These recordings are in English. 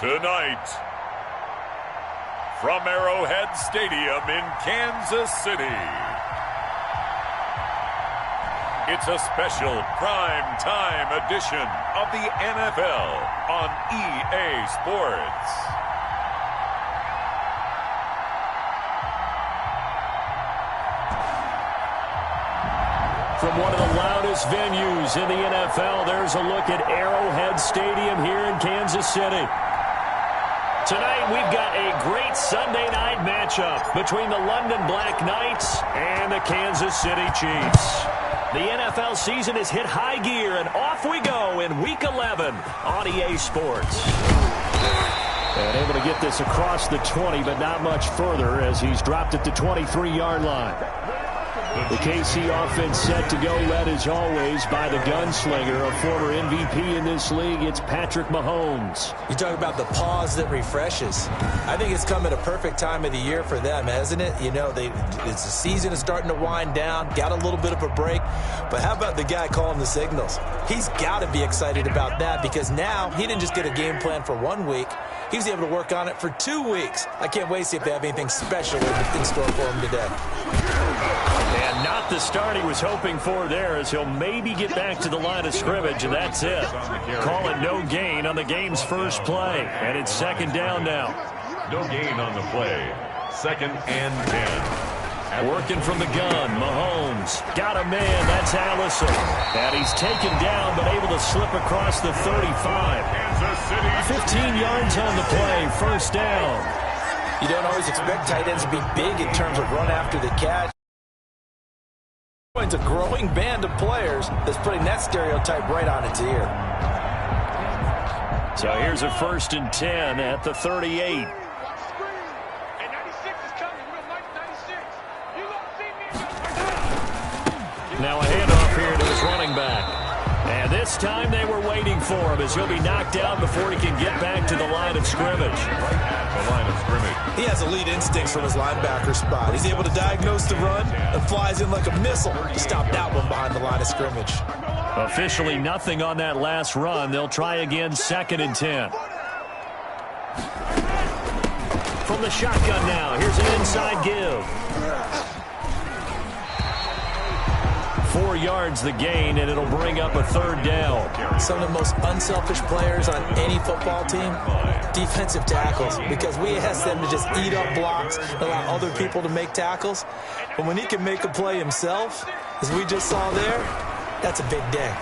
Tonight, from Arrowhead Stadium in Kansas City, it's a special prime time edition of the NFL on EA Sports. From one of the loudest venues in the NFL, there's a look at Arrowhead Stadium here in Kansas City. Tonight, we've got a great Sunday night matchup between the London Black Knights and the Kansas City Chiefs. The NFL season has hit high gear, and off we go in Week 11 on EA Sports. And able to get this across the 20, but not much further as he's dropped at the 23-yard line. The KC offense set to go, led as always by the gunslinger, a former MVP in this league. It's Patrick Mahomes. You talk about the pause that refreshes. I think it's come at a perfect time of the year for them, hasn't it? You know, the season is starting to wind down, got a little bit of a break. But how about the guy calling the signals? He's got to be excited about that because now he didn't just get a game plan for 1 week. He was able to work on it for 2 weeks. I can't wait to see if they have anything special in store for him today. And not the start he was hoping for there, as he'll maybe get back to the line of scrimmage, and that's it. Call it no gain on the game's first play, and it's second down now. No gain on the play. 2nd and 10. Working from the gun, Mahomes. Got a man, that's Allison. And he's taken down, but able to slip across the 35. 15 yards on the play, first down. You don't always expect tight ends to be big in terms of run after the catch. It's a growing band of players that's putting that stereotype right on its ear. So here's a 1st and 10 at the 38. Now a handoff here to his running back. And this time they were waiting for him as he'll be knocked down before he can get back to the line of scrimmage. The line of scrimmage. He has elite instincts from his linebacker spot. He's able to diagnose the run and flies in like a missile to stop that one behind the line of scrimmage. Officially nothing on that last run. They'll try again, 2nd and 10. From the shotgun now, here's an inside give. 4 yards the gain, and it'll bring up a 3rd down. Some of the most unselfish players on any football team, defensive tackles, because we ask them to just eat up blocks and allow other people to make tackles. But when he can make a play himself, as we just saw there, that's a big day.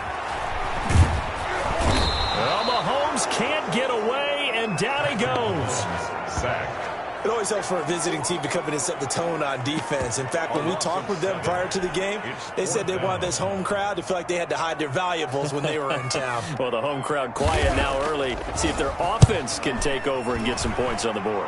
Well, Mahomes can't get away, and down he goes. Sack. It always helps for a visiting team to come in and set the tone on defense. In fact, when we talked with them prior to the game, they said they wanted this home crowd to feel like they had to hide their valuables when they were in town. Well, the home crowd quiet now early. See if their offense can take over and get some points on the board.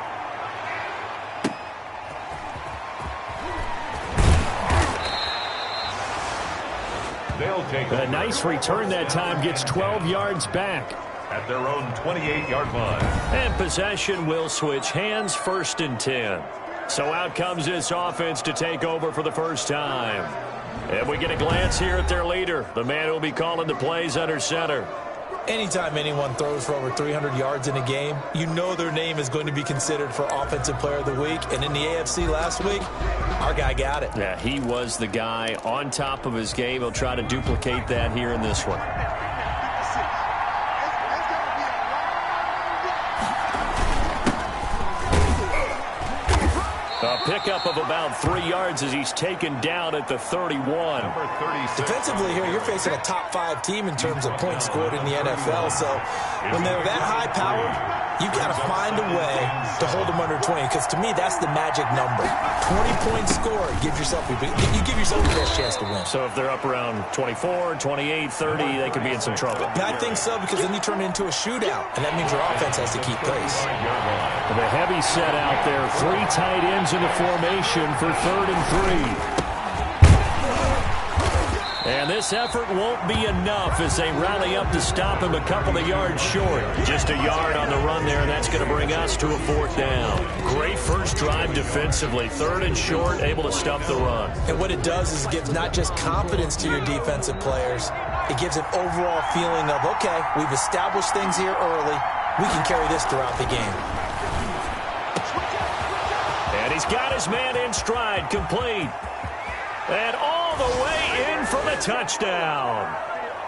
They'll take A nice return that time, gets 12 yards back. at their own 28-yard line. And possession will switch hands, 1st and 10. So out comes this offense to take over for the first time. And we get a glance here at their leader, the man who will be calling the plays under center. Anytime anyone throws for over 300 yards in a game, you know their name is going to be considered for Offensive Player of the Week. And in the AFC last week, our guy got it. Yeah, he was the guy on top of his game. He'll try to duplicate that here in this one. A pickup of about 3 yards as he's taken down at the 31. Number 36. Defensively here, you're facing a top 5 team in terms of points scored in the NFL. So when they're that high powered, you've got to find a way to hold them under 20. Because to me, that's the magic number. 20 points scored, you give yourself the best chance to win. So if they're up around 24, 28, 30, they could be in some trouble. Yeah, I think so, because then you turn it into a shootout, and that means your offense has to keep pace. The heavy set out there, 3 tight ends in the formation for 3rd and 3. And this effort won't be enough as they rally up to stop him a couple of yards short. Just a yard on the run there, and that's going to bring us to a 4th down. Great first drive defensively. 3rd and short, able to stop the run. And what it does is it gives not just confidence to your defensive players, it gives an overall feeling of, okay, we've established things here early. we can carry this throughout the game. And he's got his man in stride, complete. And all the way in for the touchdown.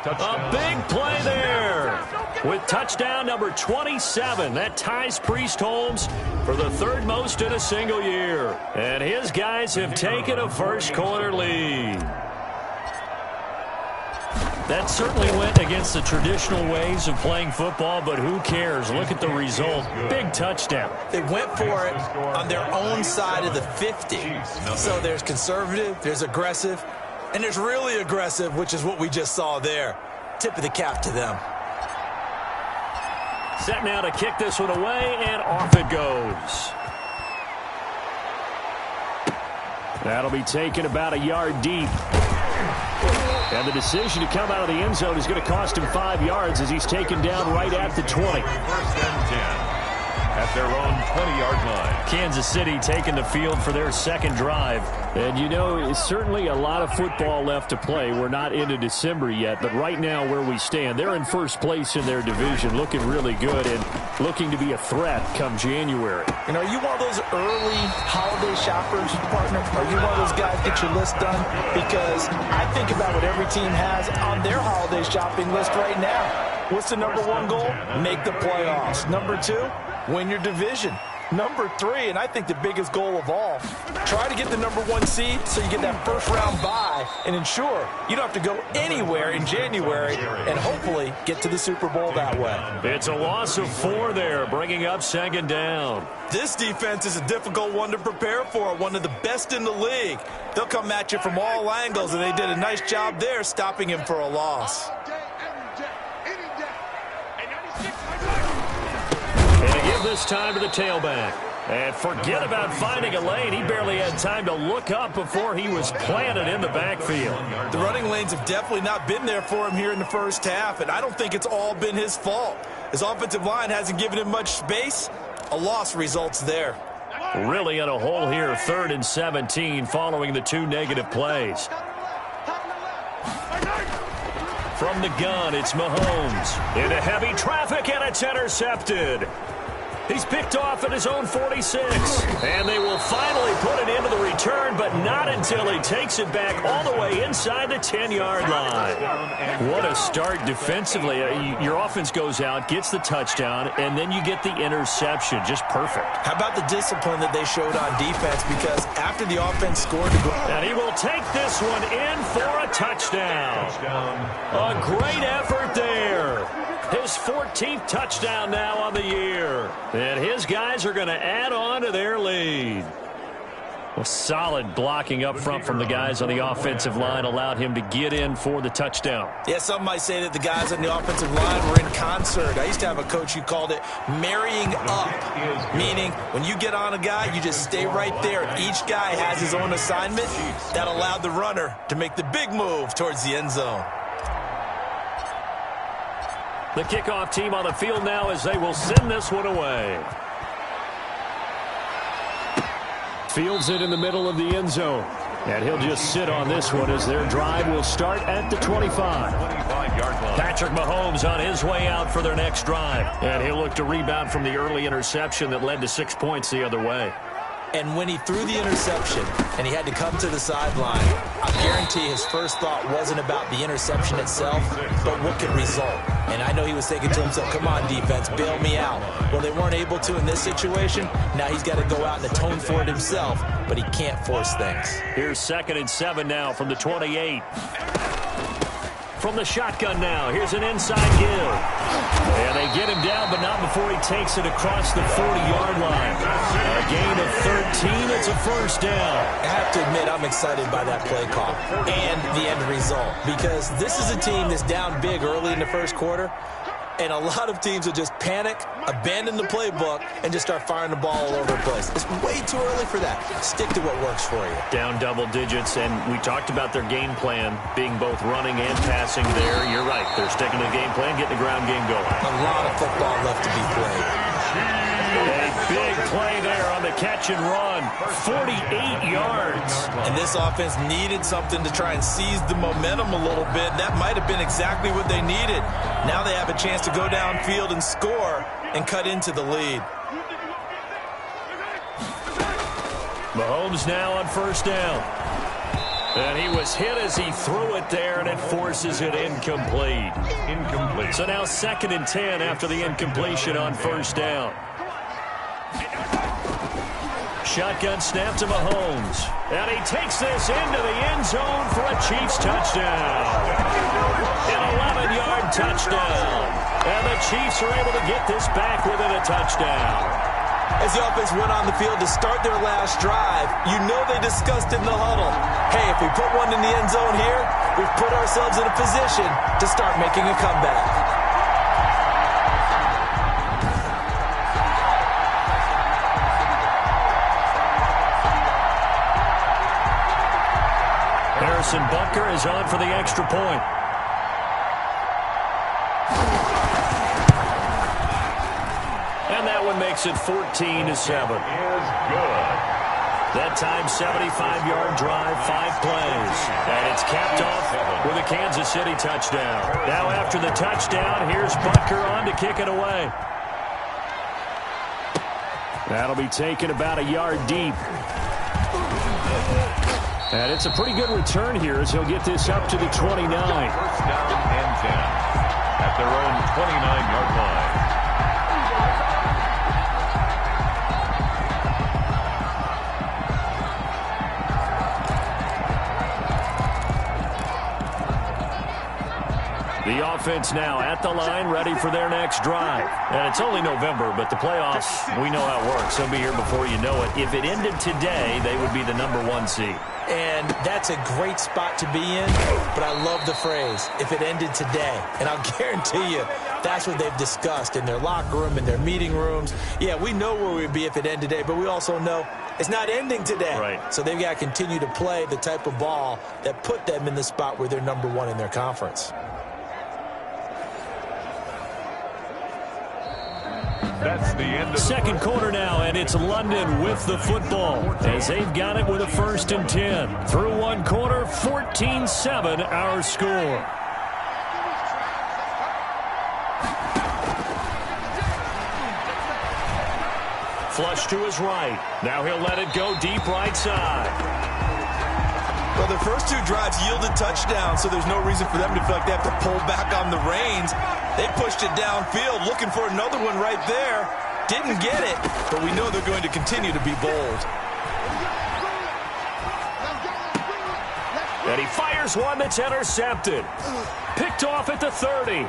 A big play there. With touchdown number 27, that ties Priest Holmes for the third most in a single year. And his guys have taken a first-quarter lead. That certainly went against the traditional ways of playing football, but who cares? Look at the result. Big touchdown. They went for it on their own side of the 50. So there's conservative, there's aggressive, and there's really aggressive, which is what we just saw there. Tip of the cap to them. Set now to kick this one away, and off it goes. That'll be taken about a yard deep. And the decision to come out of the end zone is going to cost him 5 yards as he's taken down right at the 20. First and 10 at their own 20-yard line. Kansas City taking the field for their second drive. And, you know, it's certainly a lot of football left to play. We're not into December yet, but right now where we stand, they're in first place in their division, looking really good and looking to be a threat come January. And are you one of those early holiday shoppers, partner? Are you one of those guys get your list done? Because I think about what every team has on their holiday shopping list right now. What's the number one goal? Make the playoffs. Number 2, win your division. Number 3, and I think the biggest goal of all, try to get the number 1 seed so you get that first-round bye and ensure you don't have to go anywhere in January and hopefully get to the Super Bowl that way. It's a loss of 4 there, bringing up second down. This defense is a difficult one to prepare for, one of the best in the league. They'll come at you from all angles, and they did a nice job there stopping him for a loss. This time to the tailback. And forget about finding a lane. He barely had time to look up before he was planted in the backfield. The running lanes have definitely not been there for him here in the first half, and I don't think it's all been his fault. His offensive line hasn't given him much space. A loss results there. Really in a hole here, 3rd and 17 following the 2 negative plays. From the gun, it's Mahomes. Into heavy traffic, and it's intercepted. He's picked off at his own 46. And they will finally put it into the return, but not until he takes it back all the way inside the 10-yard line. What a start defensively. Your offense goes out, gets the touchdown, and then you get the interception. Just perfect. How about the discipline that they showed on defense? Because after the offense scored the goal. And he will take this one in for a touchdown. A great effort there. His 14th touchdown now on the year. And his guys are going to add on to their lead. Well, solid blocking up front from the guys on the offensive line allowed him to get in for the touchdown. Yeah, some might say that the guys on the offensive line were in concert. I used to have a coach who called it marrying up, meaning when you get on a guy, you just stay right there. Each guy has his own assignment. That allowed the runner to make the big move towards the end zone. The kickoff team on the field now as they will send this one away. Fields it in the middle of the end zone. And he'll just sit on this one as their drive will start at the 25. Patrick Mahomes on his way out for their next drive. And he'll look to rebound from the early interception that led to 6 points the other way. And when he threw the interception and he had to come to the sideline, I guarantee his first thought wasn't about the interception itself, but what could result. And I know he was thinking to himself, come on, defense, bail me out. Well, they weren't able to in this situation. Now he's got to go out and atone for it himself, but he can't force things. Here's 2nd and 7 now from the 28. From the shotgun now, here's an inside give. And they get him down, but not before he takes it across the 40-yard line. A gain of 13, it's a first down. I have to admit, I'm excited by that play call and the end result, because this is a team that's down big early in the first quarter, and a lot of teams will just panic, abandon the playbook, and just start firing the ball all over the place. It's way too early for that. Stick to what works for you. Down double digits, and we talked about their game plan being both running and passing there. You're right. They're sticking to the game plan, getting the ground game going. A lot of football left to be played. A big play there on the catch and run. 48 yards. And this offense needed something to try and seize the momentum a little bit. That might have been exactly what they needed. Now they have a chance to go downfield and score and cut into the lead. Mahomes now on first down. And he was hit as he threw it there, and it forces it incomplete. So now 2nd and 10 after the incompletion on first down. Shotgun snap to Mahomes. And he takes this into the end zone for a Chiefs touchdown. An 11-yard touchdown. And the Chiefs are able to get this back within a touchdown. As the offense went on the field to start their last drive, you know they discussed in the huddle, hey, if we put one in the end zone here, we've put ourselves in a position to start making a comeback. Harrison Butker is on for the extra point. And that one makes it 14-7. That time, 75-yard drive, 5 plays. And it's capped off with a Kansas City touchdown. Now after the touchdown, here's Butker on to kick it away. That'll be taken about a yard deep. And it's a pretty good return here as he'll get this up to the 29. First down and 10 at their own 29-yard line. The offense now at the line, ready for their next drive. And it's only November, but the playoffs, we know how it works. They'll be here before you know it. If it ended today, they would be the #1 seed. And that's a great spot to be in, but I love the phrase, if it ended today. And I'll guarantee you, that's what they've discussed in their locker room, in their meeting rooms. Yeah, we know where we'd be if it ended today, but we also know it's not ending today. Right. So they've got to continue to play the type of ball that put them in the spot where they're #1 in their conference. That's the end of Second quarter now, and it's London with the football as they've got it with a 1st and 10. Through one quarter, 14-7 our score. Flush to his right. Now he'll let it go deep right side. Well, the first 2 drives yielded touchdowns, so there's no reason for them to feel like they have to pull back on the reins. They pushed it downfield, looking for another one right there. Didn't get it, but we know they're going to continue to be bold. And he fires one that's intercepted. Picked off at the 30.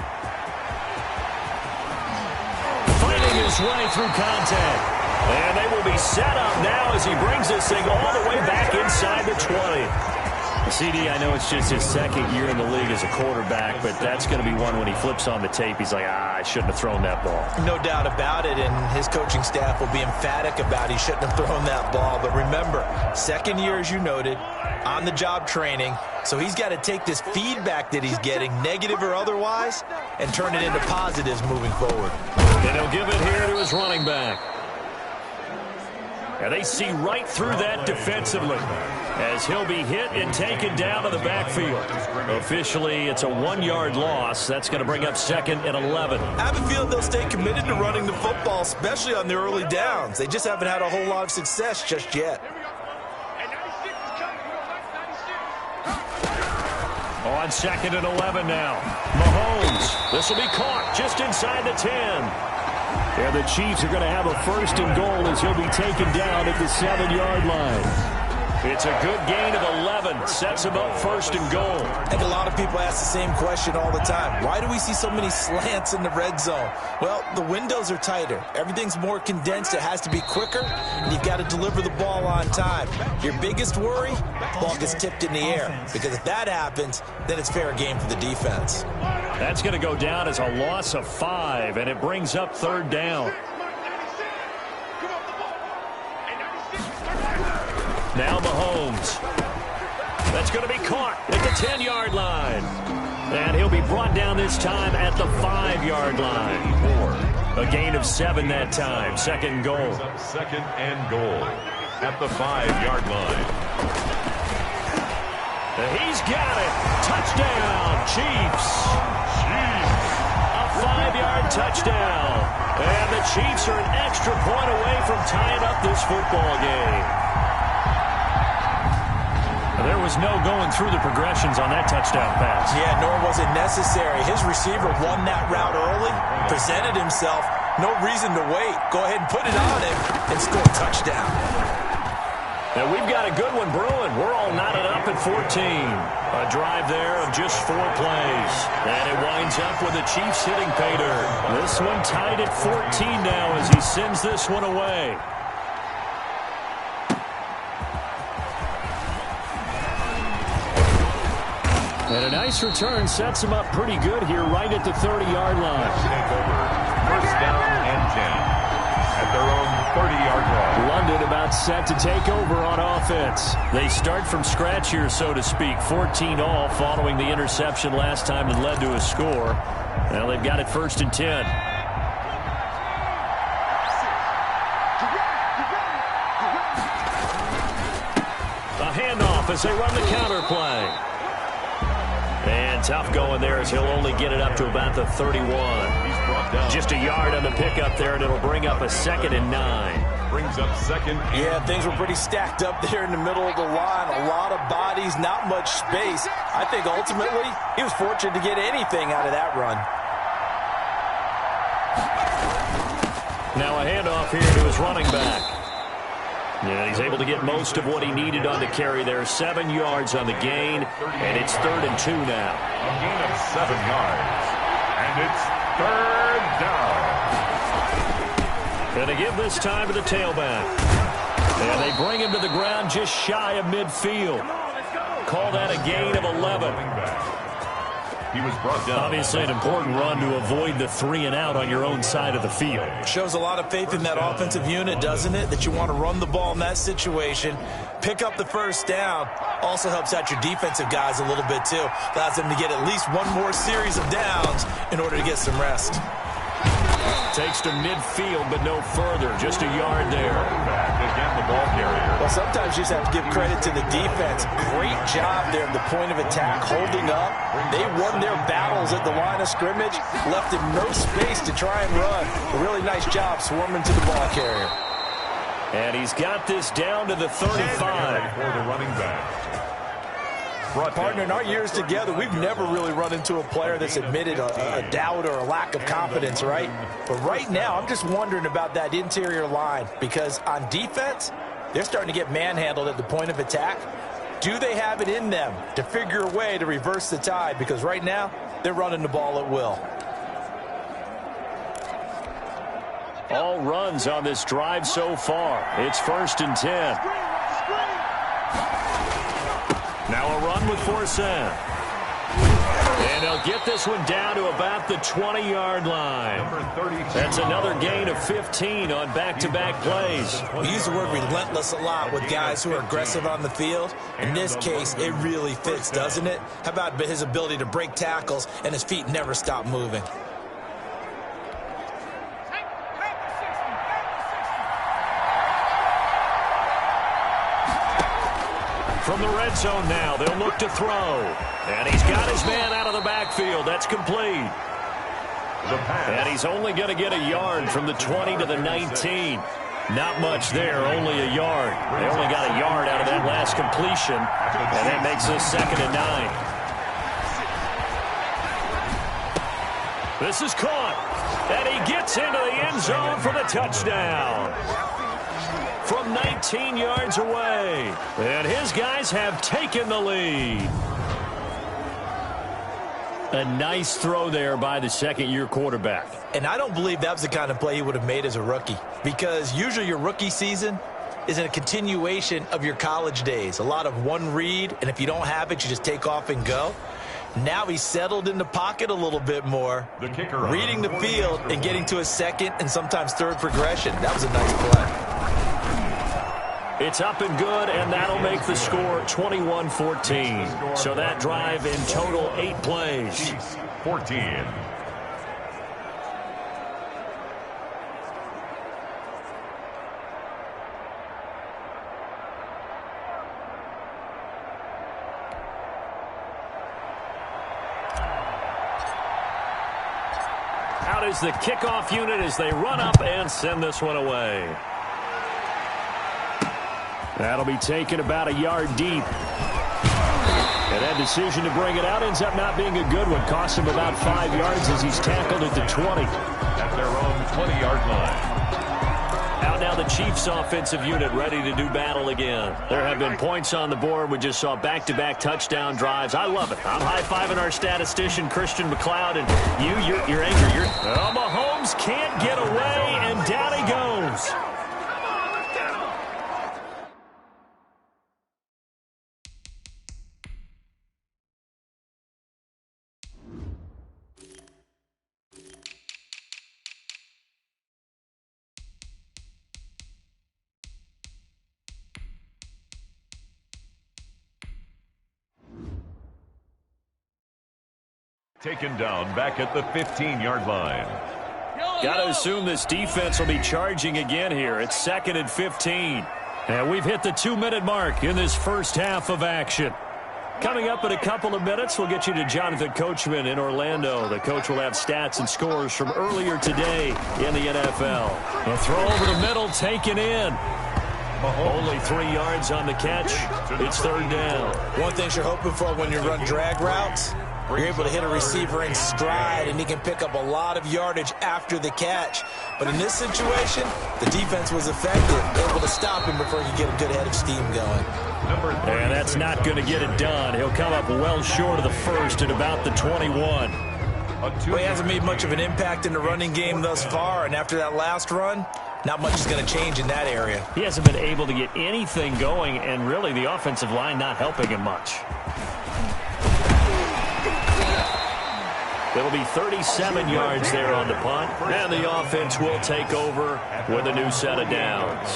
Fighting his way through contact. And they will be set up now as he brings this thing all the way back inside the 20. CD, I know it's just his 2nd year in the league as a quarterback, but that's going to be one when he flips on the tape, he's like, I shouldn't have thrown that ball. No doubt about it, and his coaching staff will be emphatic about he shouldn't have thrown that ball. But remember, 2nd year, as you noted, on-the-job training, so he's got to take this feedback that he's getting, negative or otherwise, and turn it into positives moving forward. And he'll give it here to his running back. And they see right through that defensively as he'll be hit and taken down to the backfield. Officially, it's a 1-yard loss. That's going to bring up 2nd and 11. I have a feeling they'll stay committed to running the football, especially on their early downs. They just haven't had a whole lot of success just yet. On 2nd and 11 now. Mahomes. This will be caught just inside the 10. And the Chiefs are going to have a 1st and goal as he'll be taken down at the 7-yard line. It's a good gain of 11. Sets him up 1st and goal. I think a lot of people ask the same question all the time. Why do we see so many slants in the red zone? Well, the windows are tighter. Everything's more condensed. It has to be quicker, and you've got to deliver the ball on time. Your biggest worry, ball gets tipped in the air. Because if that happens, then it's fair game for the defense. That's going to go down as a loss of 5, and it brings up 3rd down. Now Mahomes. That's going to be caught at the 10-yard line. And he'll be brought down this time at the 5-yard line. A gain of 7 that time. Second and goal. Second and goal at the 5-yard line. He's got it. Touchdown, Chiefs. A 5-yard touchdown. And the Chiefs are an extra point away from tying up this football game. There was no going through the progressions on that touchdown pass. Yeah, nor was it necessary. His receiver won that route early, presented himself. No reason to wait. Go ahead and put it on him and score a touchdown. And we've got a good one brewing. We're all knotted up at 14. A drive there of just 4 plays. And it winds up with the Chiefs hitting pay dirt. This one tied at 14 now as he sends this one away. And a nice return sets him up pretty good here right at the 30-yard line. First down and 10 at their own 30-yard line. London about set to take over on offense. They start from scratch here, so to speak. 14 all following the interception last time that led to a score. Now they've got it first and 10. A handoff as they run the counter play. And tough going there as he'll only get it up to about the 31. Just a yard on the pickup there, and it'll bring up a 2nd and 9. Brings up second. Yeah, things were pretty stacked up there in the middle of the line. A lot of bodies, not much space. I think ultimately he was fortunate to get anything out of that run. Now a handoff here to his running back. Yeah, he's able to get most of what he needed on the carry there. 7 yards on the gain, and it's 3rd and 2 now. A gain of 7 yards, and it's 3rd down. And they give this time to the tailback. And they bring him to the ground just shy of midfield. Call that a gain of 11. He was brought down. Obviously an important run to avoid the 3 and out on your own side of the field. Shows a lot of faith in that offensive unit, doesn't it? That you want to run the ball in that situation. Pick up the first down. Also helps out your defensive guys a little bit, too. Allows them to get at least one more series of downs in order to get some rest. Takes to midfield, but no further. Just a yard there. Again, the ball carrier. Well, sometimes you just have to give credit to the defense. Great job there at the point of attack, holding up. They won their battles at the line of scrimmage, left him no space to try and run. A really nice job swarming to the ball carrier. And he's got this down to the 35. For the running back. Partner, in our years together, we've never really run into a player that's admitted a doubt or a lack of confidence, right? But right now, I'm just wondering about that interior line because on defense, they're starting to get manhandled at the point of attack. Do they have it in them to figure a way to reverse the tide? Because right now, they're running the ball at will. All runs on this drive so far. It's 1st and 10. Now a run with Forsen. And they'll get this one down to about the 20-yard line. That's another gain of 15 on back-to-back plays. We use the word relentless a lot with guys who are aggressive on the field. In this case, it really fits, doesn't it? How about his ability to break tackles and his feet never stop moving? From the red zone now, they'll look to throw. And he's got his man out of the backfield. That's complete. And he's only going to get a yard from the 20 to the 19. Not much there, only a yard. They only got a yard out of that last completion. And that makes this 2nd and 9. This is caught. And he gets into the end zone for the touchdown. From 19 yards away. And his guys have taken the lead. A nice throw there by the second-year quarterback. And I don't believe that was the kind of play he would have made as a rookie. Because usually your rookie season is a continuation of your college days. A lot of one read, and if you don't have it, you just take off and go. Now he's settled in the pocket a little bit more. The kicker reading the field and getting to a second and sometimes third progression. That was a nice play. It's up and good, and that'll make the score 21-14. So that drive in total 8 plays. 14. Out is the kickoff unit as they run up and send this one away. That'll be taken about a yard deep. And that decision to bring it out ends up not being a good one. Costs him about 5 yards as he's tackled at the 20. At their own 20-yard line. Out now the Chiefs offensive unit ready to do battle again. There have been points on the board. We just saw back-to-back touchdown drives. I love it. I'm high-fiving our statistician, Christian McLeod, and you're angry. Mahomes can't get away, and down he goes. Taken down back at the 15-yard line. Got to assume this defense will be charging again here. It's 2nd and 15. And we've hit the 2-minute mark in this first half of action. Coming up in a couple of minutes, we'll get you to Jonathan Coachman in Orlando. The coach will have stats and scores from earlier today in the NFL. The throw over the middle, taken in. Only 3 yards on the catch. It's 3rd down. One thing you're hoping for when you run drag routes, you're able to hit a receiver in stride, and he can pick up a lot of yardage after the catch. But in this situation, the defense was effective, able to stop him before he could get a good head of steam going. And that's not going to get it done. He'll come up well short of the first at about the 21. Well, he hasn't made much of an impact in the running game thus far, and after that last run, not much is going to change in that area. He hasn't been able to get anything going, and really the offensive line not helping him much. It'll be 37 yards there on the punt, and the offense will take over with a new set of downs.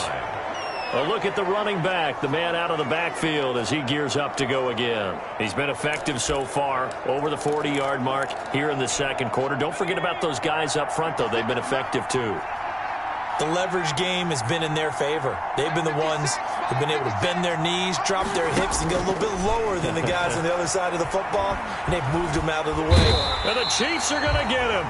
A look at the running back, the man out of the backfield as he gears up to go again. He's been effective so far, over the 40-yard mark here in the second quarter. Don't forget about those guys up front, though. They've been effective, too. The leverage game has been in their favor. They've been the ones who've been able to bend their knees, drop their hips, and get a little bit lower than the guys on the other side of the football, and they've moved them out of the way. And the Chiefs are going to get him.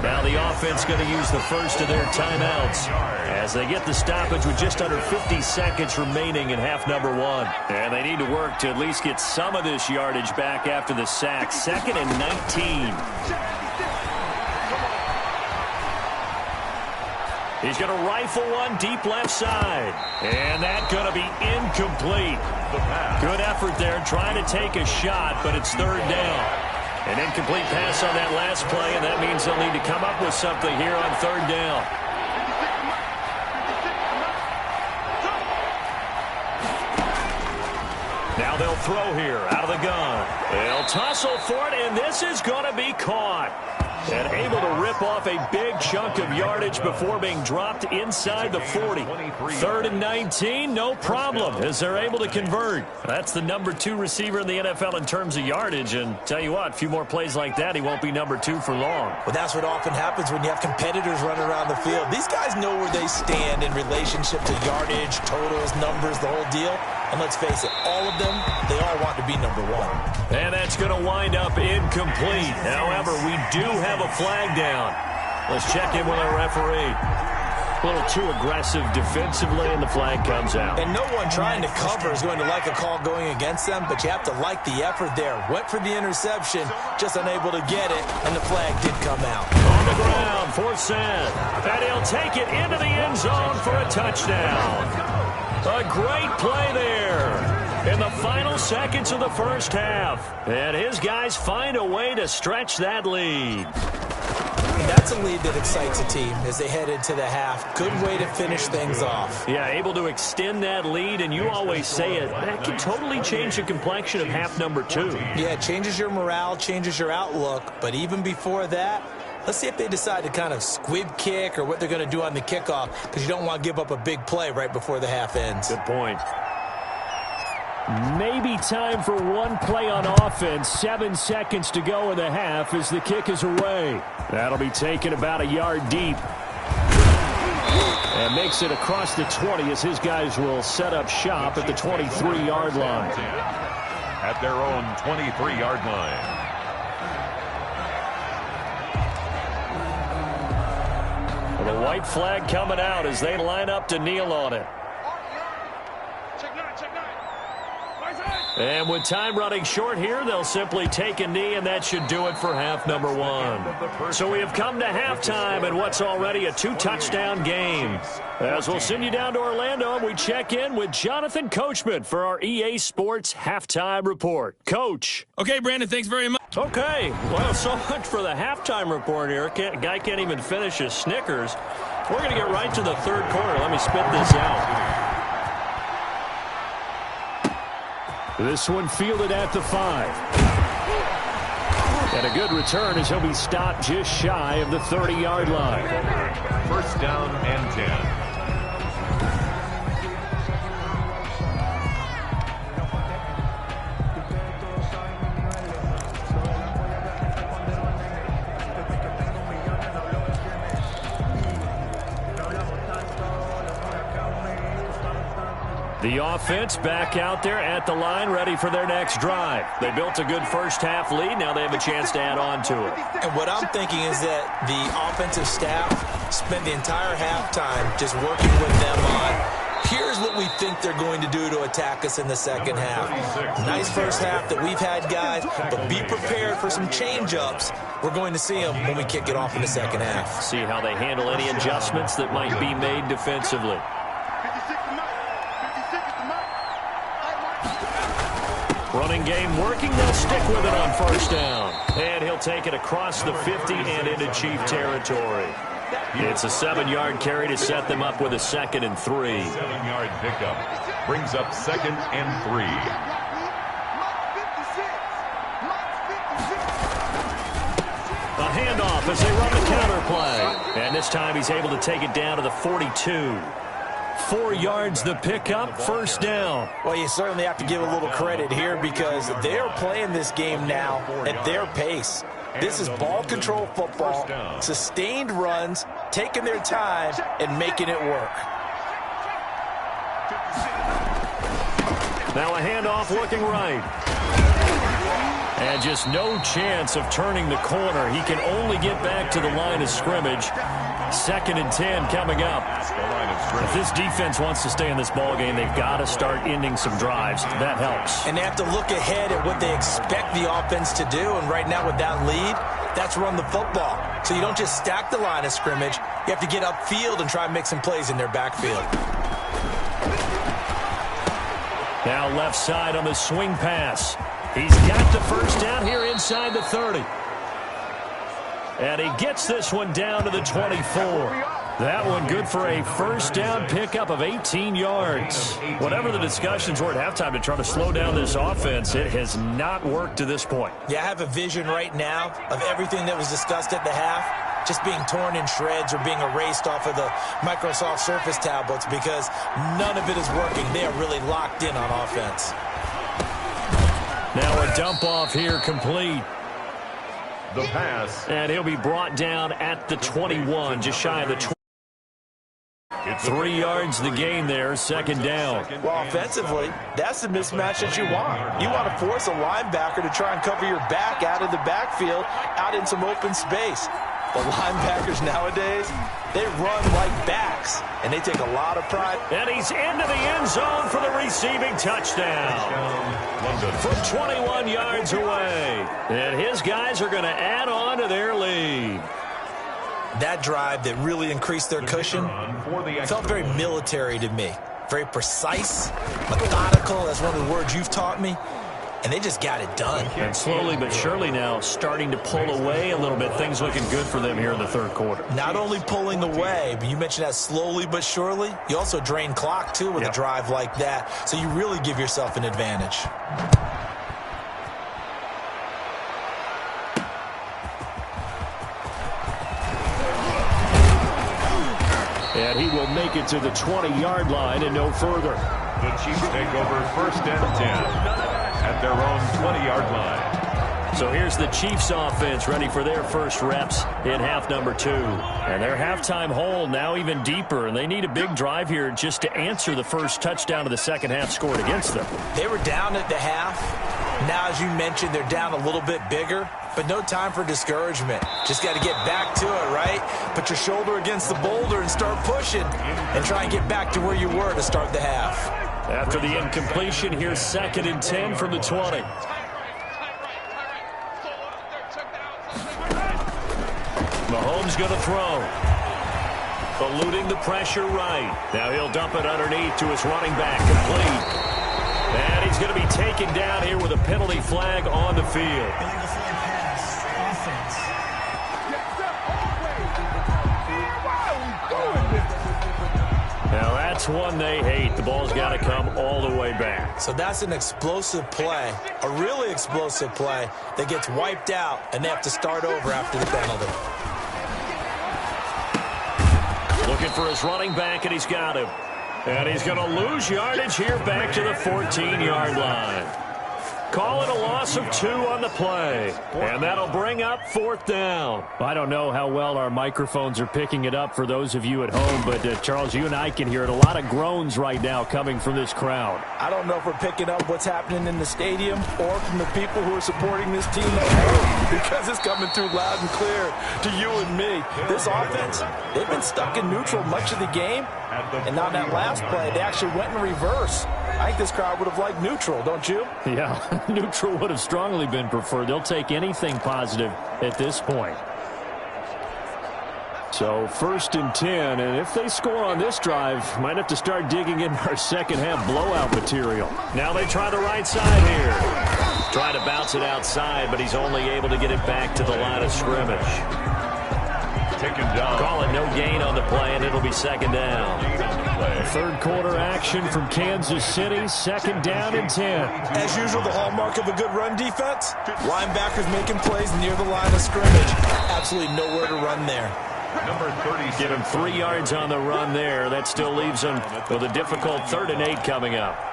Now the offense going to use the first of their timeouts as they get the stoppage with just under 50 seconds remaining in half number 1. And they need to work to at least get some of this yardage back after the sack. 2nd and 19. He's going to rifle one deep left side. And that's going to be incomplete. Good effort there trying to take a shot, but it's 3rd down. An incomplete pass on that last play, and that means they'll need to come up with something here on 3rd down. Now they'll throw here out of the gun. They'll tussle for it, and this is going to be caught. And able to rip off a big chunk of yardage before being dropped inside the 40. 3rd and 19, no problem, as they're able to convert. That's the number 2 receiver in the NFL in terms of yardage. And tell you what, a few more plays like that, he won't be number 2 for long. Well, that's what often happens when you have competitors running around the field. These guys know where they stand in relationship to yardage, totals, numbers, the whole deal. And let's face it, all of them, they all want to be number 1. And that's going to wind up incomplete. However, we do have a flag down. Let's check in with our referee. A little too aggressive defensively, and the flag comes out. And no one trying to cover is going to like a call going against them, but you have to like the effort there. Went for the interception, just unable to get it, and the flag did come out. On the ground, 4th set. And he'll take it into the end zone for a touchdown. A great play there in the final seconds of the first half. And his guys find a way to stretch that lead. And that's a lead that excites a team as they head into the half. Good way to finish things off. Yeah, able to extend that lead, and you always say it, that can totally change the complexion of half number 2. Yeah, it changes your morale, changes your outlook, but even before that, Let's see if they decide to kind of squib kick or what they're going to do on the kickoff, because you don't want to give up a big play right before the half ends. Good point. Maybe time for one play on offense. 7 seconds to go in the half as the kick is away. That'll be taken about a yard deep. And makes it across the 20 as his guys will set up shop at the 23-yard line. At their own 23-yard line. Well, the white flag coming out as they line up to kneel on it. And with time running short here, they'll simply take a knee, and that should do it for half number 1. So we have come to halftime in what's already a 2-touchdown game. As we'll send you down to Orlando, and we check in with Jonathan Coachman for our EA Sports Halftime Report. Coach. Okay, Brandon, thanks very much. Okay, well, so much for the halftime report here. Guy can't even finish his Snickers. We're going to get right to the third quarter. Let me spit this out. This one fielded at the 5. And a good return as he'll be stopped just shy of the 30-yard line. First down and 10. The offense back out there at the line, ready for their next drive. They built a good first-half lead. Now they have a chance to add on to it. And what I'm thinking is that the offensive staff spent the entire halftime just working with them on, here's what we think they're going to do to attack us in the second half. Nice first half that we've had, guys, but be prepared for some change-ups. We're going to see them when we kick it off in the second half. See how they handle any adjustments that might be made defensively. Running game working. They'll stick with it on first down. And he'll take it across the 50 and into Chief territory. It's a 7-yard carry to set them up with a 2nd and 3. 7-yard pickup brings up 2nd and 3. A handoff as they run the counter play. And this time he's able to take it down to the 42. 4 yards the pickup, first down. Well, you certainly have to give a little credit here because they're playing this game now at their pace. This is ball control football, sustained runs, taking their time, and making it work. Now a handoff looking right. And just no chance of turning the corner. He can only get back to the line of scrimmage. 2nd and 10 coming up. If this defense wants to stay in this ball game, they've got to start ending some drives. That helps. And they have to look ahead at what they expect the offense to do. And right now with that lead, that's run the football. So you don't just stack the line of scrimmage. You have to get upfield and try and make some plays in their backfield. Now left side on the swing pass. He's got the first down here inside the 30. And he gets this one down to the 24. That one good for a first down pickup of 18 yards. Whatever the discussions were at halftime to try to slow down this offense, it has not worked to this point. Yeah, I have a vision right now of everything that was discussed at the half just being torn in shreds or being erased off of the Microsoft Surface tablets because none of it is working. They are really locked in on offense. Now a dump off here complete. The pass. And he'll be brought down at the 21, just shy of the 20. 3 yards the gain there, 2nd down. Well, offensively, that's the mismatch that you want. You want to force a linebacker to try and cover your back out of the backfield, out in some open space. The linebackers nowadays, they run like backs, and they take a lot of pride. And he's into the end zone for the receiving touchdown. From 21 yards away. And his guys are going to add on to their lead. That drive that really increased their cushion felt very military to me. Very precise, methodical. That's one of the words you've taught me. And they just got it done. And slowly but surely now starting to pull away a little bit. Things looking good for them here in the third quarter. Not only pulling away, but you mentioned that slowly but surely. You also drain clock, too, with a drive like that. So you really give yourself an advantage. And he will make it to the 20-yard line and no further. The Chiefs take over 1st and 10 at their own 20-yard line. So here's the Chiefs offense ready for their first reps in half number 2. And their halftime hole now even deeper, and they need a big drive here just to answer the first touchdown of the second half scored against them. They were down at the half. Now, as you mentioned, they're down a little bit bigger, but no time for discouragement. Just got to get back to it, right? Put your shoulder against the boulder and start pushing and try and get back to where you were to start the half. After the incompletion, here's 2nd and 10 from the 20. Mahomes going to throw. Eluding the pressure right. Now he'll dump it underneath to his running back. Complete. And he's going to be taken down here with a penalty flag on the field. Now that's one they hate. The ball's got to come all the way back. So that's an explosive play, a really explosive play that gets wiped out, and they have to start over after the penalty. Looking for his running back, and he's got him. And he's going to lose yardage here back to the 14-yard line. Call it a loss of 2 on the play. And that'll bring up 4th down. I don't know how well our microphones are picking it up for those of you at home, but Charles, you and I can hear it. A lot of groans right now coming from this crowd. I don't know if we're picking up what's happening in the stadium or from the people who are supporting this team at home, because it's coming through loud and clear to you and me. This offense, they've been stuck in neutral much of the game, and on that last play, they actually went in reverse. I think this crowd would have liked neutral, don't you? Yeah, neutral would have strongly been preferred. They'll take anything positive at this point. So 1st and 10, and if they score on this drive, might have to start digging in our second half blowout material. Now they try the right side here. Try to bounce it outside, but he's only able to get it back to the line of scrimmage. Taken down. Call it no gain on the play, and it'll be 2nd down. Third quarter action from Kansas City, 2nd down and 10. As usual, the hallmark of a good run defense, linebackers making plays near the line of scrimmage. Absolutely nowhere to run there. Number 30. Give him 3 yards on the run there. That still leaves him with a difficult 3rd and 8 coming up.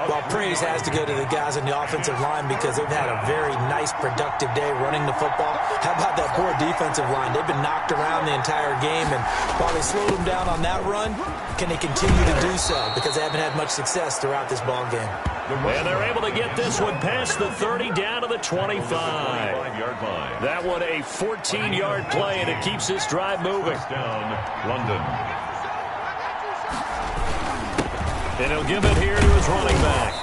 Well, praise has to go to the guys on the offensive line because they've had a very nice, productive day running the football. How about that poor defensive line? They've been knocked around the entire game, and while they slowed them down on that run, can they continue to do so? Because they haven't had much success throughout this ball game. And they're able to get this one past the 30 down to the 25. That one a 14-yard play, and it keeps this drive moving. Down, London. And he'll give it here to his running back.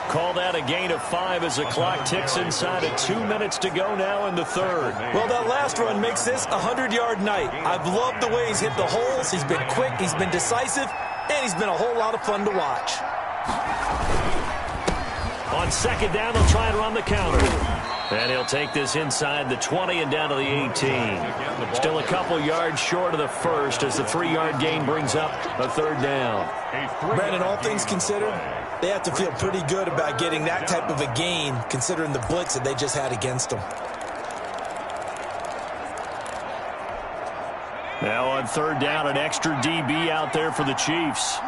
Call that a gain of 5 as the clock ticks inside of 2 minutes to go now in the 3rd. Well, that last run makes this a 100-yard night. I've loved the way he's hit the holes. He's been quick, he's been decisive, and he's been a whole lot of fun to watch. On 2nd down, they'll try and run the counter. And he'll take this inside the 20 and down to the 18. Still a couple yards short of the first as the 3-yard gain brings up a 3rd down. Brandon, all things considered, they have to feel pretty good about getting that type of a gain considering the blitz that they just had against them. Now on 3rd down, an extra DB out there for the Chiefs.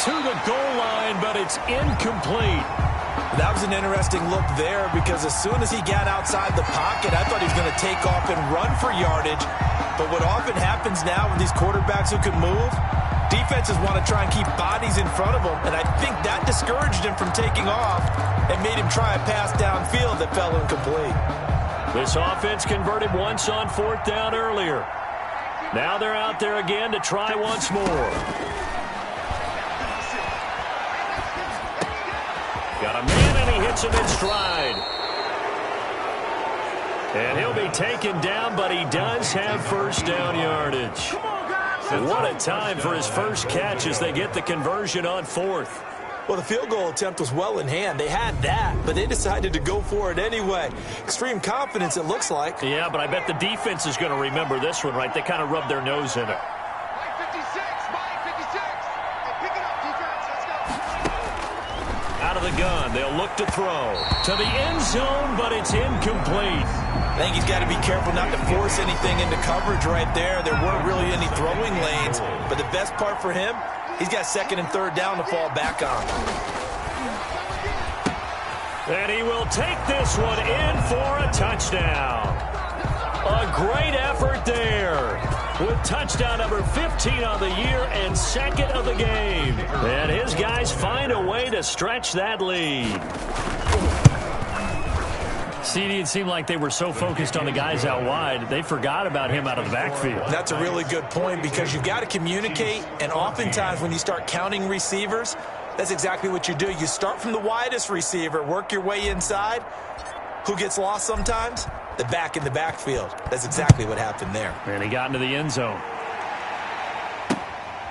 To the goal line, but it's incomplete. That was an interesting look there because as soon as he got outside the pocket, I thought he was going to take off and run for yardage. But what often happens now with these quarterbacks who can move, defenses want to try and keep bodies in front of them, and I think that discouraged him from taking off and made him try a pass downfield that fell incomplete. This offense converted once on 4th down earlier. Now they're out there again to try once more. Got a man, and he hits him in stride. And he'll be taken down, but he does have 1st down yardage. What a time for his first catch as they get the conversion on 4th. Well, the field goal attempt was well in hand. They had that, but they decided to go for it anyway. Extreme confidence, it looks like. Yeah, but I bet the defense is going to remember this one, right? They kind of rubbed their nose in it. out of the gun. They'll look to throw to the end zone, but it's incomplete. I think he's got to be careful not to force anything into coverage right there. There weren't really any throwing lanes, but the best part for him, he's got second and third down to fall back on. And he will take this one in for a touchdown. A great effort there, with touchdown number 15 on the year and second of the game. And his guys find a way to stretch that lead. CD, it seemed like they were so focused on the guys out wide, they forgot about him out of the backfield. That's a really good point, because you've got to communicate, and oftentimes when you start counting receivers, that's exactly what you do. You start from the widest receiver, work your way inside. Who gets lost sometimes? The back in the backfield. That's exactly what happened there. And he got into the end zone.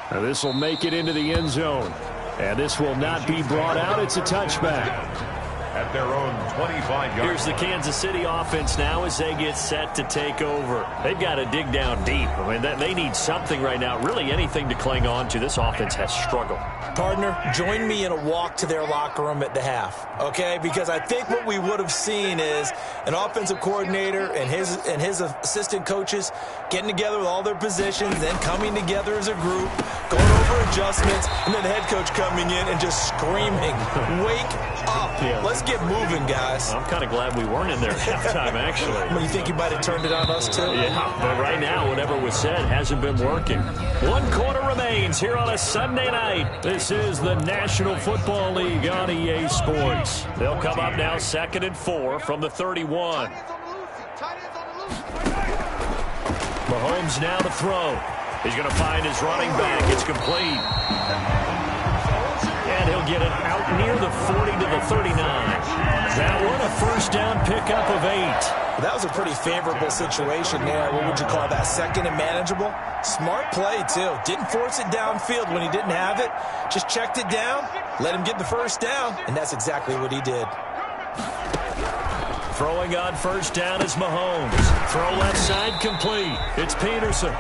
Now this will make it into the end zone. And this will not be brought out. It's a touchback. At their own 25-yard. Here's the Kansas City offense now as they get set to take over. They've got to dig down deep. I mean, they need something right now, really anything to cling on to. This offense has struggled. Partner, join me in a walk to their locker room at the half, okay? Because I think what we would have seen is an offensive coordinator and his assistant coaches getting together with all their positions, then coming together as a group, going over adjustments, and then the head coach coming in and just screaming, "Wake up. Yeah. Let's get moving, guys." I'm kind of glad we weren't in there at halftime, actually. Well, you think you might have turned it on us, too? Yeah, but right now, whatever was said hasn't been working. 1 quarter remains here on a Sunday night. This is the National Football League on EA Sports. They'll come up now 2nd and 4 from the 31. Mahomes now to throw. He's going to find his running back. It's complete. And he'll get it out near the 40 to the 39. That one a first down pickup of 8. That was a pretty favorable situation there. What would you call that? Second and manageable? Smart play, too. Didn't force it downfield when he didn't have it. Just checked it down, let him get the first down, and that's exactly what he did. Throwing on first down is Mahomes. Throw left side complete. It's Peterson.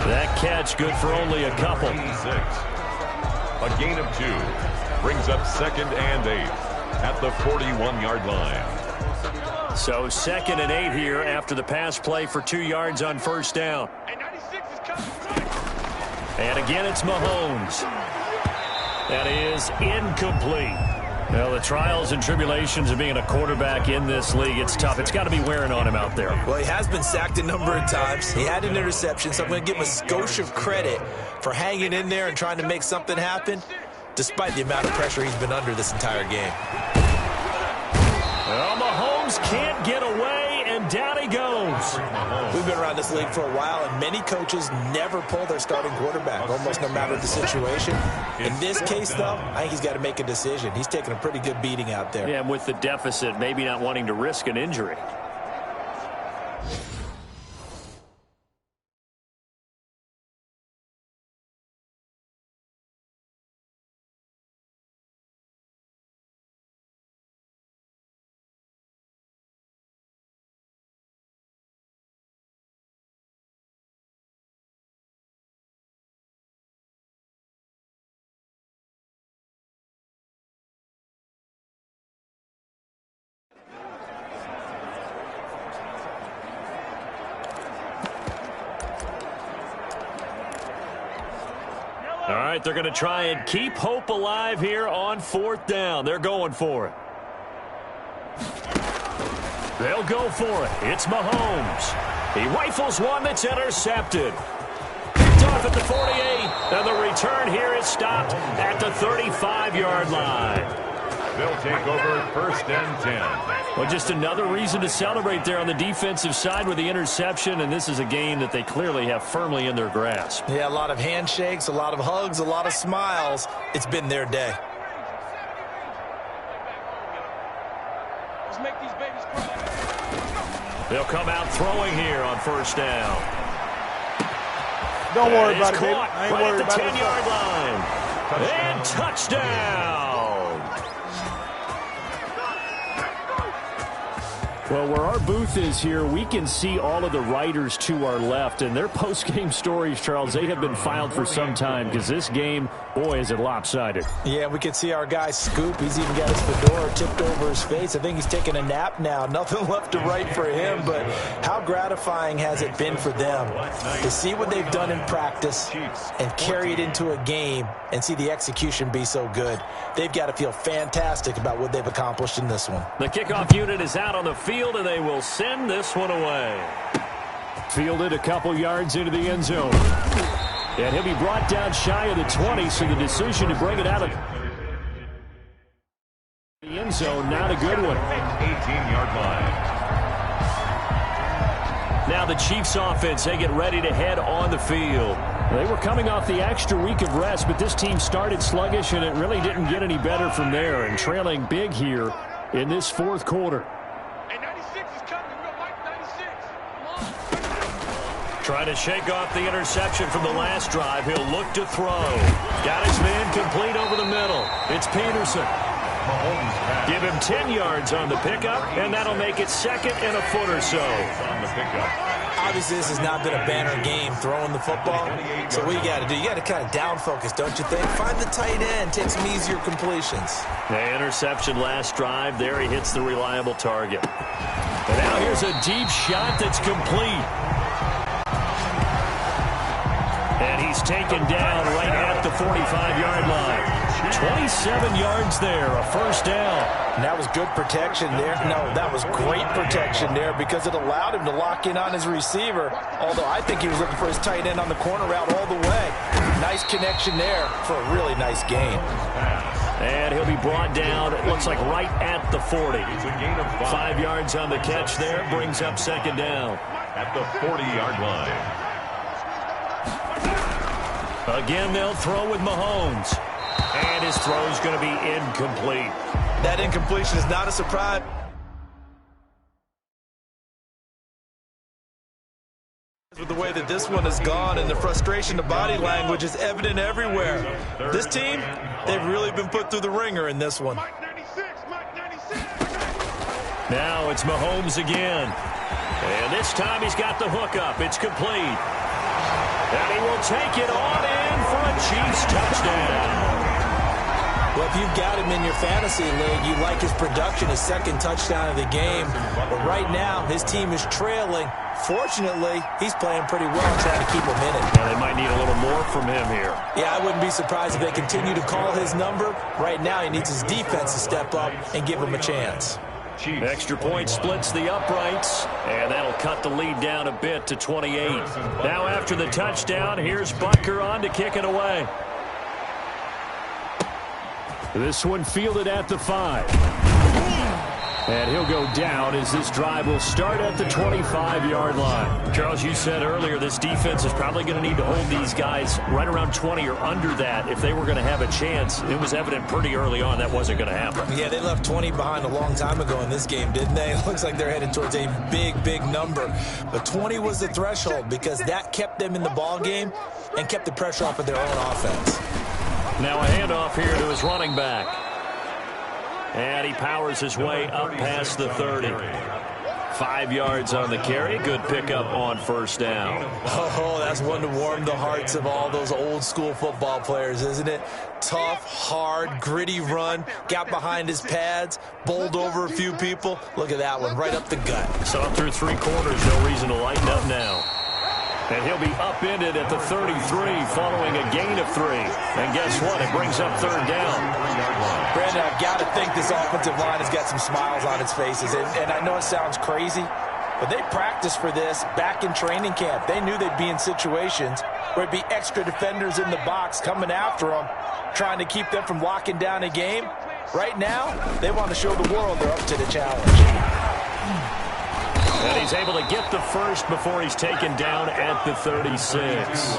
That catch good for only a couple. A gain of 2 brings up 2nd and 8 at the 41-yard line. So 2nd and 8 here after the pass play for 2 yards on first down. And again, it's Mahomes. That is incomplete. Well, the trials and tribulations of being a quarterback in this league, it's tough. It's got to be wearing on him out there. Well, he has been sacked a number of times. He had an interception, so I'm going to give him a skosh of credit for hanging in there and trying to make something happen, despite the amount of pressure he's been under this entire game. Well, Mahomes can't get away, and down he goes. We've been around this league for a while, and many coaches never pull their starting quarterback, almost no matter the situation. In this case, though, I think he's got to make a decision. He's taking a pretty good beating out there. Yeah, and with the deficit, maybe not wanting to risk an injury. All right, they're going to try and keep hope alive here on 4th down. They're going for it. They'll go for it. It's Mahomes. He rifles one that's intercepted. Picked off at the 48, and the return here is stopped at the 35-yard line. They'll take over 1st and 10. Well, just another reason to celebrate there on the defensive side with the interception, and this is a game that they clearly have firmly in their grasp. Yeah, a lot of handshakes, a lot of hugs, a lot of smiles. It's been their day. Let's make these babies cry. They'll come out throwing here on first down. Don't worry about it, baby. I ain't right worried at the about it. 10-yard line. And touchdown. Well, where our booth is here, we can see all of the writers to our left, and their post-game stories, Charles, they have been filed for some time because this game Boy, is it lopsided. Yeah, we can see our guy scoop. He's even got his fedora tipped over his face. I think he's taking a nap now. Nothing left to right for him, but how gratifying has it been for them to see what they've done in practice and carry it into a game and see the execution be so good. They've got to feel fantastic about what they've accomplished in this one. The kickoff unit is out on the field, and they will send this one away. Fielded a couple yards into the end zone. And he'll be brought down shy of the 20, so the decision to bring it out of the end zone, not a good one. 18-yard line. Now the Chiefs offense, they get ready to head on the field. They were coming off the extra week of rest, but this team started sluggish, and it really didn't get any better from there, and trailing big here in this fourth quarter. Trying to shake off the interception from the last drive. He'll look to throw. Got his man complete over the middle. It's Peterson. Give him 10 yards on the pickup, and that'll make it second and a foot or so. On the pickup. Obviously, this has not been a banner game throwing the football. So what you got to do, you got to kind of down focus, don't you think? Find the tight end, take some easier completions. The interception last drive. There he hits the reliable target. And now here's a deep shot that's complete. And he's taken down right at the 45-yard line. 27 yards there, a first down. And that was good protection there. No, that was great protection there because it allowed him to lock in on his receiver, although I think he was looking for his tight end on the corner route all the way. Nice connection there for a really nice gain. And he'll be brought down, it looks like right at the 40. 5 yards on the catch there, brings up second down. At the 40-yard line. Again, they'll throw with Mahomes. And his throw's going to be incomplete. That incompletion is not a surprise. With the way that this one has gone and the frustration, the body language is evident everywhere. This team, they've really been put through the ringer in this one. Now it's Mahomes again. And this time he's got the hook up. It's complete. And he will take it on in for a Chiefs touchdown. Well, if you've got him in your fantasy league, you like his production, his second touchdown of the game. But right now, his team is trailing. Fortunately, he's playing pretty well trying to keep him in it. Now they might need a little more from him here. Yeah, I wouldn't be surprised if they continue to call his number. Right now, he needs his defense to step up and give him a chance. Extra point splits the uprights, and that'll cut the lead down a bit to 28. Now after the touchdown, here's Butker on to kick it away. This one fielded at the 5. And he'll go down as this drive will start at the 25-yard line. Charles, you said earlier this defense is probably going to need to hold these guys right around 20 or under that if they were going to have a chance. It was evident pretty early on that wasn't going to happen. Yeah, they left 20 behind a long time ago in this game, didn't they? It looks like they're headed towards a big, big number. But 20 was the threshold because that kept them in the ball game and kept the pressure off of their own offense. Now a handoff here to his running back. And he powers his way up past the 30. 5 yards on the carry. Good pickup on first down. Oh, that's one to warm the hearts of all those old school football players, isn't it? Tough, hard, gritty run. Got behind his pads, bowled over a few people. Look at that one, right up the gut. Saw through 3 quarters. No reason to lighten up now. And he'll be upended at the 33 following a gain of 3. And guess what? It brings up third down. Brandon, I've got to think this offensive line has got some smiles on its faces. And I know it sounds crazy, but they practiced for this back in training camp. They knew they'd be in situations where it'd be extra defenders in the box coming after them, trying to keep them from locking down a game. Right now, they want to show the world they're up to the challenge. And he's able to get the first before he's taken down at the 36.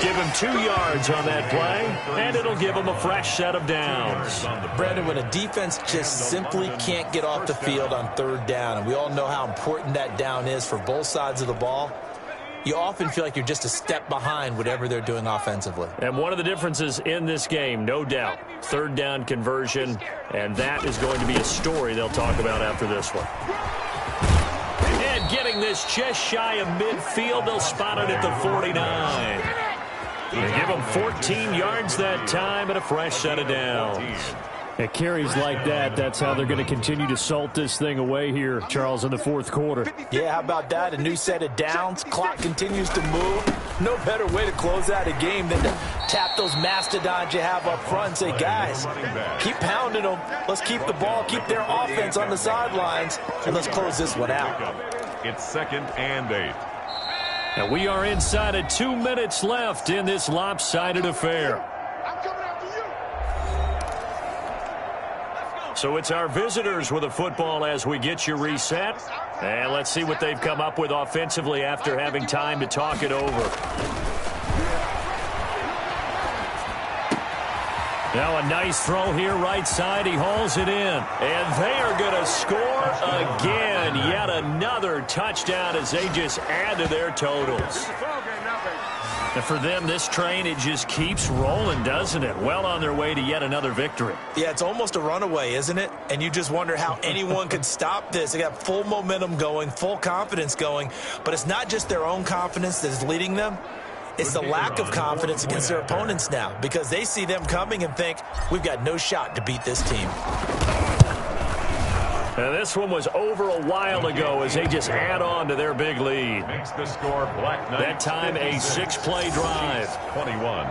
Give him 2 yards on that play, and it'll give him a fresh set of downs. Brandon, when a defense just simply can't get off the field on third down, and we all know how important that down is for both sides of the ball, you often feel like you're just a step behind whatever they're doing offensively. And one of the differences in this game, no doubt, third down conversion, and that is going to be a story they'll talk about after this one. And getting this just shy of midfield, they'll spot it at the 49. They give them 14 yards that time and a fresh set of downs. At carries like that, that's how they're going to continue to salt this thing away here, Charles, in the fourth quarter. Yeah, how about that? A new set of downs. Clock continues to move. No better way to close out a game than to tap those mastodons you have up front and say, guys, keep pounding them. Let's keep the ball, keep their offense on the sidelines, and let's close this one out. It's 2nd and 8. And we are inside of 2 minutes left in this lopsided affair. So it's our visitors with a football as we get you reset. And let's see what they've come up with offensively after having time to talk it over. Now a nice throw here right side. He hauls it in. And they are going to score again. Yet another touchdown as they just add to their totals. And for them, this train, it just keeps rolling, doesn't it? Well on their way to yet another victory. Yeah, it's almost a runaway, isn't it? And you just wonder how anyone could stop this. They got full momentum going, full confidence going. But it's not just their own confidence that is leading them. It's the lack of confidence against their opponents now, because they see them coming and think, we've got no shot to beat this team. And this one was over a while ago as they just add on to their big lead. Makes the score Black Knight. That time a 6-play drive. 21.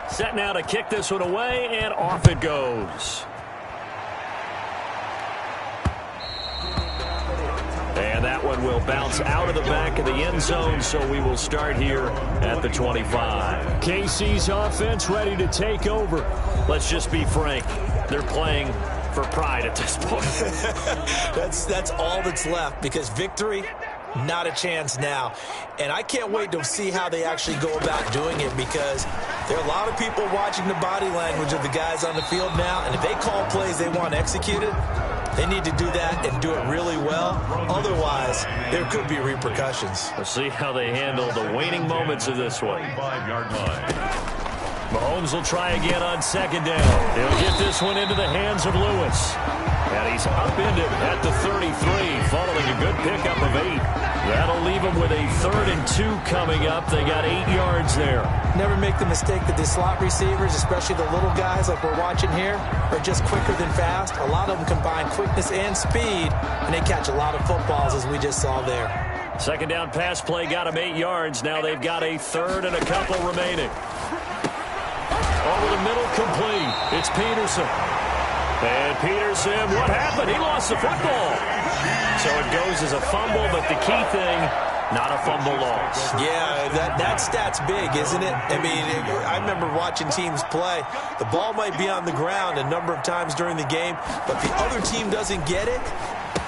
Set now to kick this one away, and off it goes. And that one will bounce out of the back of the end zone, so we will start here at the 25. KC's offense ready to take over. Let's just be frank. They're playing for pride at this point. That's all that's left, because victory, not a chance now. And I can't wait to see how they actually go about doing it, because there are a lot of people watching the body language of the guys on the field now, and if they call plays they want executed, they need to do that and do it really well. Otherwise, there could be repercussions. We'll see how they handle the waning moments of this one. 5-yard line. Mahomes will try again on 2nd down. He'll get this one into the hands of Lewis. And he's upended at the 33, following a good pickup of 8. That'll leave him with a 3rd and 2 coming up. They got 8 yards there. Never make the mistake that the slot receivers, especially the little guys like we're watching here, are just quicker than fast. A lot of them combine quickness and speed, and they catch a lot of footballs, as we just saw there. 2nd down pass play got him 8 yards. Now they've got a 3rd and a couple remaining. Over the middle, complete. It's Peterson. And Peterson, what happened? He lost the football. So it goes as a fumble, but the key thing, not a fumble loss. Yeah, that stat's big, isn't it? I mean, I remember watching teams play. The ball might be on the ground a number of times during the game, but the other team doesn't get it.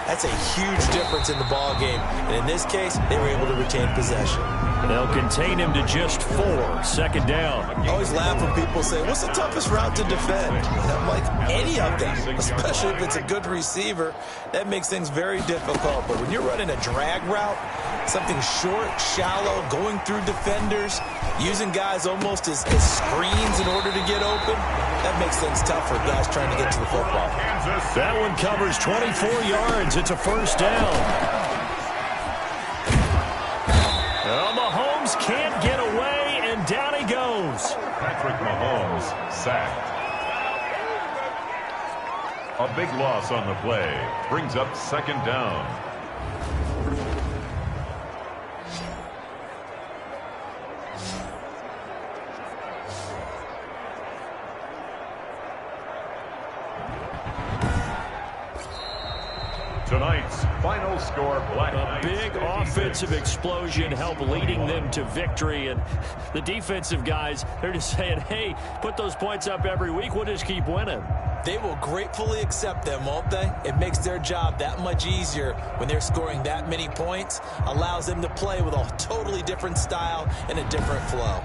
That's a huge difference in the ball game. And in this case, they were able to retain possession. They'll contain him to just 4. 2nd down. I always laugh when people say, what's the toughest route to defend? And I'm like, any of them, especially if it's a good receiver. That makes things very difficult. But when you're running a drag route, something short, shallow, going through defenders, using guys almost as screens in order to get open, that makes things tough for guys trying to get to the football. That one covers 24 yards. It's a 1st down. Well, Mahomes can't get away, and down he goes. Patrick Mahomes sacked. A big loss on the play. Brings up 2nd down. Tonight's final score, Black Knights. A big offensive explosion helped leading them to victory. And the defensive guys, they're just saying, hey, put those points up every week. We'll just keep winning. They will gratefully accept them, won't they? It makes their job that much easier when they're scoring that many points. Allows them to play with a totally different style and a different flow.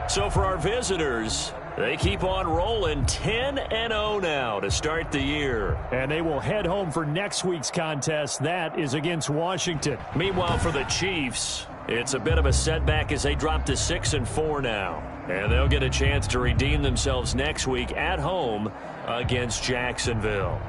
So for our visitors, they keep on rolling 10-0 now to start the year. And they will head home for next week's contest. That is against Washington. Meanwhile, for the Chiefs, it's a bit of a setback as they drop to 6-4 now. And they'll get a chance to redeem themselves next week at home against Jacksonville.